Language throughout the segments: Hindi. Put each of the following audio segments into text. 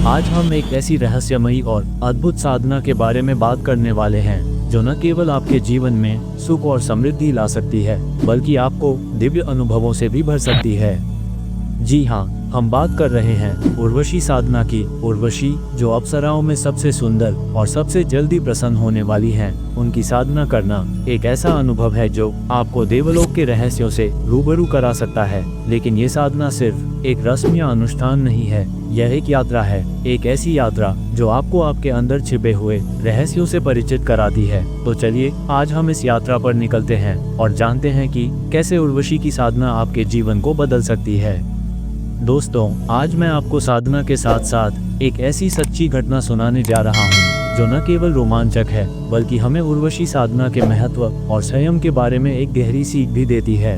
आज हम एक ऐसी रहस्यमयी और अद्भुत साधना के बारे में बात करने वाले हैं जो न केवल आपके जीवन में सुख और समृद्धि ला सकती है बल्कि आपको दिव्य अनुभवों से भी भर सकती है। जी हाँ, हम बात कर रहे हैं उर्वशी साधना की। उर्वशी जो अप्सराओं में सबसे सुंदर और सबसे जल्दी प्रसन्न होने वाली हैं, उनकी साधना करना एक ऐसा अनुभव है जो आपको देवलोक के रहस्यों से रूबरू करा सकता है। लेकिन ये साधना सिर्फ एक रस्म या अनुष्ठान नहीं है, यह एक यात्रा है, एक ऐसी यात्रा जो आपको आपके अंदर छिपे हुए रहस्यों से परिचित कराती है। तो चलिए आज हम इस यात्रा पर निकलते हैं और जानते हैं कि कैसे उर्वशी की साधना आपके जीवन को बदल सकती है। दोस्तों, आज मैं आपको साधना के साथ साथ एक ऐसी सच्ची घटना सुनाने जा रहा हूँ जो न केवल रोमांचक है बल्कि हमें उर्वशी साधना के महत्व और संयम के बारे में एक गहरी सीख भी देती है।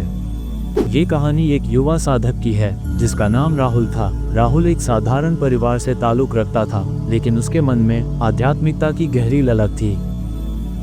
ये कहानी एक युवा साधक की है जिसका नाम राहुल था। राहुल एक साधारण परिवार से ताल्लुक रखता था, लेकिन उसके मन में आध्यात्मिकता की गहरी ललक थी।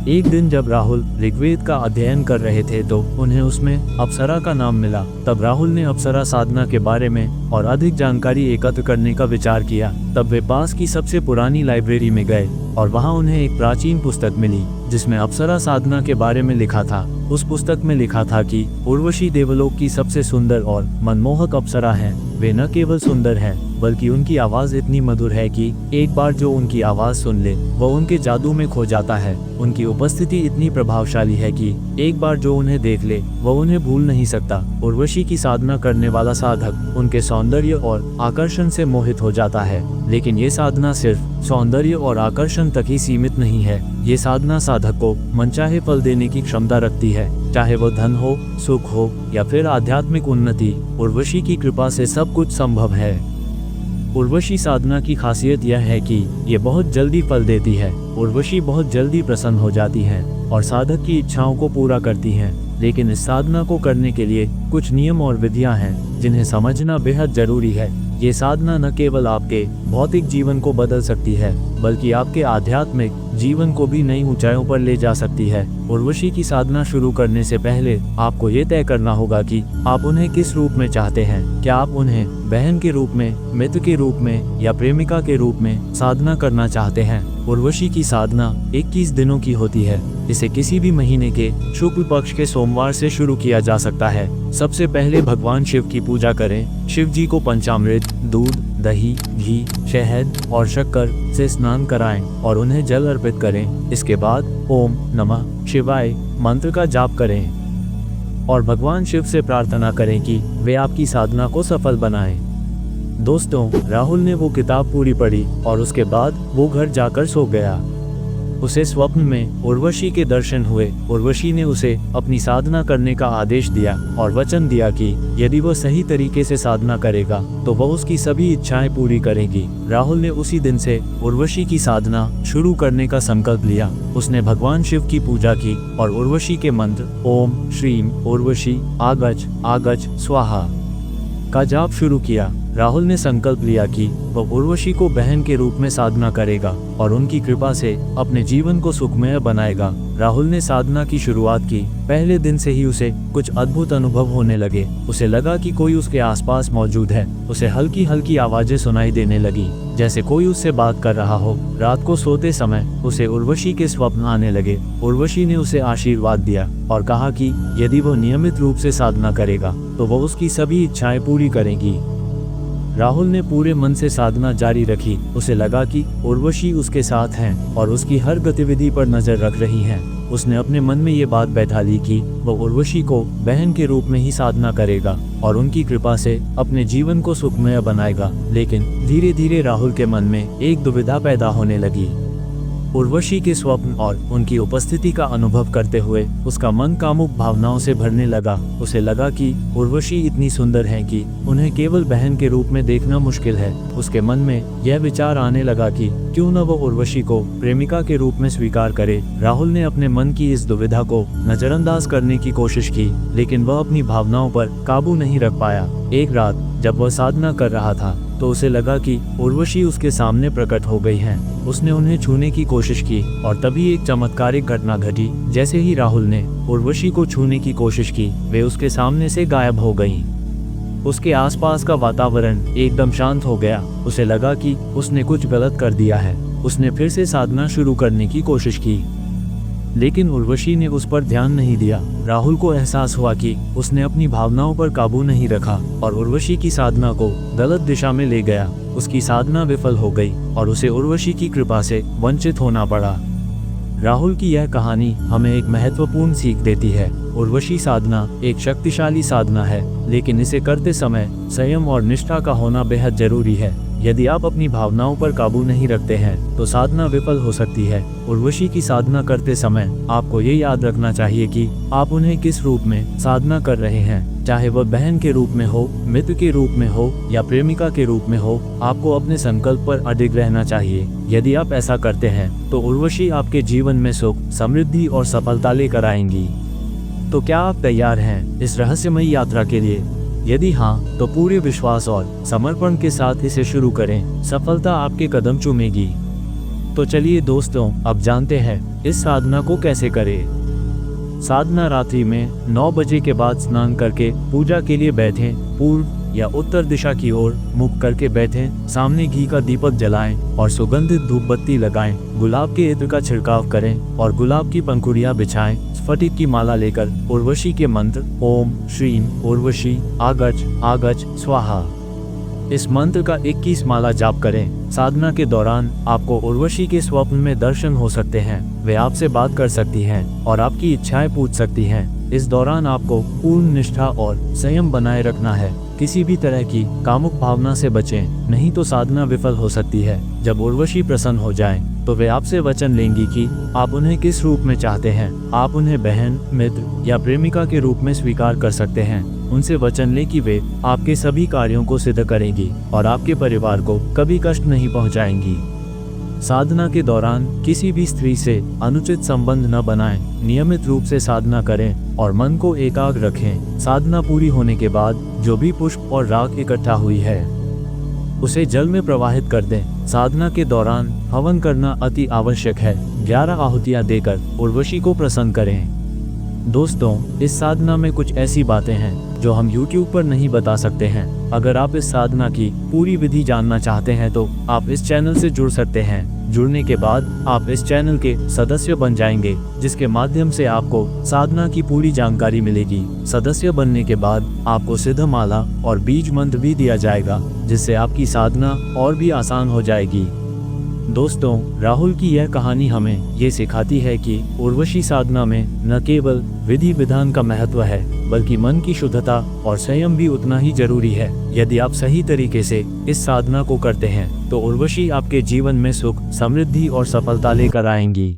एक दिन जब राहुल ऋग्वेद का अध्ययन कर रहे थे तो उन्हें उसमें अप्सरा का नाम मिला। तब राहुल ने अप्सरा साधना के बारे में और अधिक जानकारी एकत्र करने का विचार किया। तब वे पास की सबसे पुरानी लाइब्रेरी में गए और वहां उन्हें एक प्राचीन पुस्तक मिली जिसमें अप्सरा साधना के बारे में लिखा था। उस पुस्तक में लिखा था कि उर्वशी देवलोक की सबसे सुंदर और मनमोहक अप्सरा हैं। वे न केवल सुंदर हैं बल्कि उनकी आवाज इतनी मधुर है कि एक बार जो उनकी आवाज सुन ले वह उनके जादू में खो जाता है। उनकी उपस्थिति इतनी प्रभावशाली है कि एक बार जो उन्हें देख ले वह उन्हें भूल नहीं सकता। उर्वशी की साधना करने वाला साधक उनके सौंदर्य और आकर्षण से मोहित हो जाता है। लेकिन ये साधना सिर्फ सौंदर्य और आकर्षण तक ही सीमित नहीं है। ये साधना साधक को मनचाहे फल देने की क्षमता रखती है, चाहे वो धन हो, सुख हो या फिर आध्यात्मिक उन्नति। उर्वशी की कृपा से सब कुछ संभव है। उर्वशी साधना की खासियत यह है कि ये बहुत जल्दी फल देती है। उर्वशी बहुत जल्दी प्रसन्न हो जाती है और साधक की इच्छाओं को पूरा करती हैं। लेकिन इस साधना को करने के लिए कुछ नियम और विधियां हैं जिन्हें समझना बेहद जरूरी है। ये साधना न केवल आपके भौतिक जीवन को बदल सकती है बल्कि आपके आध्यात्मिक जीवन को भी नई ऊंचाइयों पर ले जा सकती है। उर्वशी की साधना शुरू करने से पहले आपको ये तय करना होगा कि आप उन्हें किस रूप में चाहते हैं। क्या आप उन्हें बहन के रूप में, मित्र के रूप में या प्रेमिका के रूप में साधना करना चाहते हैं। उर्वशी की साधना 21 दिनों की होती है। इसे किसी भी महीने के शुक्ल पक्ष के सोमवार से शुरू किया जा सकता है। सबसे पहले भगवान शिव की पूजा करें। शिव जी को पंचामृत, दूध, दही, घी, शहद और शक्कर से स्नान कराएं और उन्हें जल अर्पित करें। इसके बाद ओम नमः शिवाय मंत्र का जाप करें और भगवान शिव से प्रार्थना करें कि वे आपकी साधना को सफल बनाएं। दोस्तों, राहुल ने वो किताब पूरी पढ़ी और उसके बाद वो घर जाकर सो गया। उसे स्वप्न में उर्वशी के दर्शन हुए। उर्वशी ने उसे अपनी साधना करने का आदेश दिया और वचन दिया कि यदि वह सही तरीके से साधना करेगा तो वह उसकी सभी इच्छाएं पूरी करेगी। राहुल ने उसी दिन से उर्वशी की साधना शुरू करने का संकल्प लिया। उसने भगवान शिव की पूजा की और उर्वशी के मंत्र ओम श्रीम उर्वशी आगच आगच स्वाहा का जाप शुरू किया। राहुल ने संकल्प लिया कि वह उर्वशी को बहन के रूप में साधना करेगा और उनकी कृपा से अपने जीवन को सुखमय बनाएगा। राहुल ने साधना की शुरुआत की। पहले दिन से ही उसे कुछ अद्भुत अनुभव होने लगे। उसे लगा कि कोई उसके आसपास मौजूद है। उसे हल्की हल्की आवाजें सुनाई देने लगी, जैसे कोई उससे बात कर रहा हो। रात को सोते समय उसे उर्वशी के स्वप्न आने लगे। उर्वशी ने उसे आशीर्वाद दिया और कहा कि यदि वह नियमित रूप से साधना करेगा तो वह उसकी सभी इच्छाएं पूरी करेगी। राहुल ने पूरे मन से साधना जारी रखी। उसे लगा कि उर्वशी उसके साथ हैं और उसकी हर गतिविधि पर नजर रख रही हैं। उसने अपने मन में ये बात बैठा ली कि वह उर्वशी को बहन के रूप में ही साधना करेगा और उनकी कृपा से अपने जीवन को सुखमय बनाएगा। लेकिन धीरे धीरे राहुल के मन में एक दुविधा पैदा होने लगी। उर्वशी के स्वप्न और उनकी उपस्थिति का अनुभव करते हुए उसका मन कामुक भावनाओं से भरने लगा। उसे लगा कि उर्वशी इतनी सुंदर है कि उन्हें केवल बहन के रूप में देखना मुश्किल है। उसके मन में यह विचार आने लगा कि क्यों न वो उर्वशी को प्रेमिका के रूप में स्वीकार करे। राहुल ने अपने मन की इस दुविधा को नजरअंदाज करने की कोशिश की, लेकिन वह अपनी भावनाओं पर काबू नहीं रख पाया। एक रात जब वह साधना कर रहा था तो उसे लगा कि उर्वशी उसके सामने प्रकट हो गई हैं। उसने उन्हें छूने की कोशिश की और तभी एक चमत्कारिक घटना घटी। जैसे ही राहुल ने उर्वशी को छूने की कोशिश की, वे उसके सामने से गायब हो गईं। उसके आसपास का वातावरण एकदम शांत हो गया। उसे लगा कि उसने कुछ गलत कर दिया है। उसने फिर से साधना शुरू करने की कोशिश की, लेकिन उर्वशी ने उस पर ध्यान नहीं दिया। राहुल को एहसास हुआ कि उसने अपनी भावनाओं पर काबू नहीं रखा और उर्वशी की साधना को गलत दिशा में ले गया। उसकी साधना विफल हो गई और उसे उर्वशी की कृपा से वंचित होना पड़ा। राहुल की यह कहानी हमें एक महत्वपूर्ण सीख देती है। उर्वशी साधना एक शक्तिशाली साधना है, लेकिन इसे करते समय संयम और निष्ठा का होना बेहद जरूरी है। यदि आप अपनी भावनाओं पर काबू नहीं रखते हैं तो साधना विफल हो सकती है। उर्वशी की साधना करते समय आपको ये याद रखना चाहिए कि आप उन्हें किस रूप में साधना कर रहे हैं, चाहे वह बहन के रूप में हो, मित्र के रूप में हो या प्रेमिका के रूप में हो। आपको अपने संकल्प पर अडिग रहना चाहिए। यदि आप ऐसा करते हैं तो उर्वशी आपके जीवन में सुख, समृद्धि और सफलता लेकर आएंगी। तो क्या आप तैयार हैं इस रहस्यमयी यात्रा के लिए? यदि हाँ, तो पूरे विश्वास और समर्पण के साथ इसे शुरू करें। सफलता आपके कदम चूमेगी। तो चलिए दोस्तों, अब जानते हैं इस साधना को कैसे करें। साधना रात्रि में 9 बजे के बाद स्नान करके पूजा के लिए बैठें। पूर्व या उत्तर दिशा की ओर मुख करके बैठें। सामने घी का दीपक जलाएं और सुगंधित धूप बत्ती लगाएं। गुलाब के इत्र का छिड़काव करें और गुलाब की पंखुड़ियां बिछाएं। स्फटिक की माला लेकर उर्वशी के मंत्र ओम श्रीम उर्वशी आगच आगच स्वाहा, इस मंत्र का 21 माला जाप करें। साधना के दौरान आपको उर्वशी के स्वप्न में दर्शन हो सकते हैं। वे आपसे बात कर सकती हैं और आपकी इच्छाएं पूछ सकती हैं। इस दौरान आपको पूर्ण निष्ठा और संयम बनाए रखना है। किसी भी तरह की कामुक भावना से बचें, नहीं तो साधना विफल हो सकती है। जब उर्वशी प्रसन्न हो जाएं, तो वे आपसे वचन लेंगी कि आप उन्हें किस रूप में चाहते हैं। आप उन्हें बहन, मित्र या प्रेमिका के रूप में स्वीकार कर सकते हैं। उनसे वचन लें कि वे आपके सभी कार्यों को सिद्ध करेंगी और आपके परिवार को कभी कष्ट नहीं पहुंचाएंगी। साधना के दौरान किसी भी स्त्री से अनुचित संबंध न बनाएं। नियमित रूप से साधना करें और मन को एकाग्र रखें। साधना पूरी होने के बाद जो भी पुष्प और राख इकट्ठा हुई है उसे जल में प्रवाहित कर दें। साधना के दौरान हवन करना अति आवश्यक है। 11 आहुतियां देकर उर्वशी को प्रसन्न करें। दोस्तों, इस साधना में कुछ ऐसी बातें हैं जो हम YouTube पर नहीं बता सकते हैं। अगर आप इस साधना की पूरी विधि जानना चाहते हैं तो आप इस चैनल से जुड़ सकते हैं। जुड़ने के बाद आप इस चैनल के सदस्य बन जाएंगे, जिसके माध्यम से आपको साधना की पूरी जानकारी मिलेगी। सदस्य बनने के बाद आपको सिद्ध माला और बीज मंत्र भी दिया जाएगा, जिससे आपकी साधना और भी आसान हो जाएगी। दोस्तों, राहुल की यह कहानी हमें ये सिखाती है कि उर्वशी साधना में न केवल विधि विधान का महत्व है, बल्कि मन की शुद्धता और संयम भी उतना ही जरूरी है। यदि आप सही तरीके से इस साधना को करते हैं तो उर्वशी आपके जीवन में सुख, समृद्धि और सफलता लेकर आएंगी।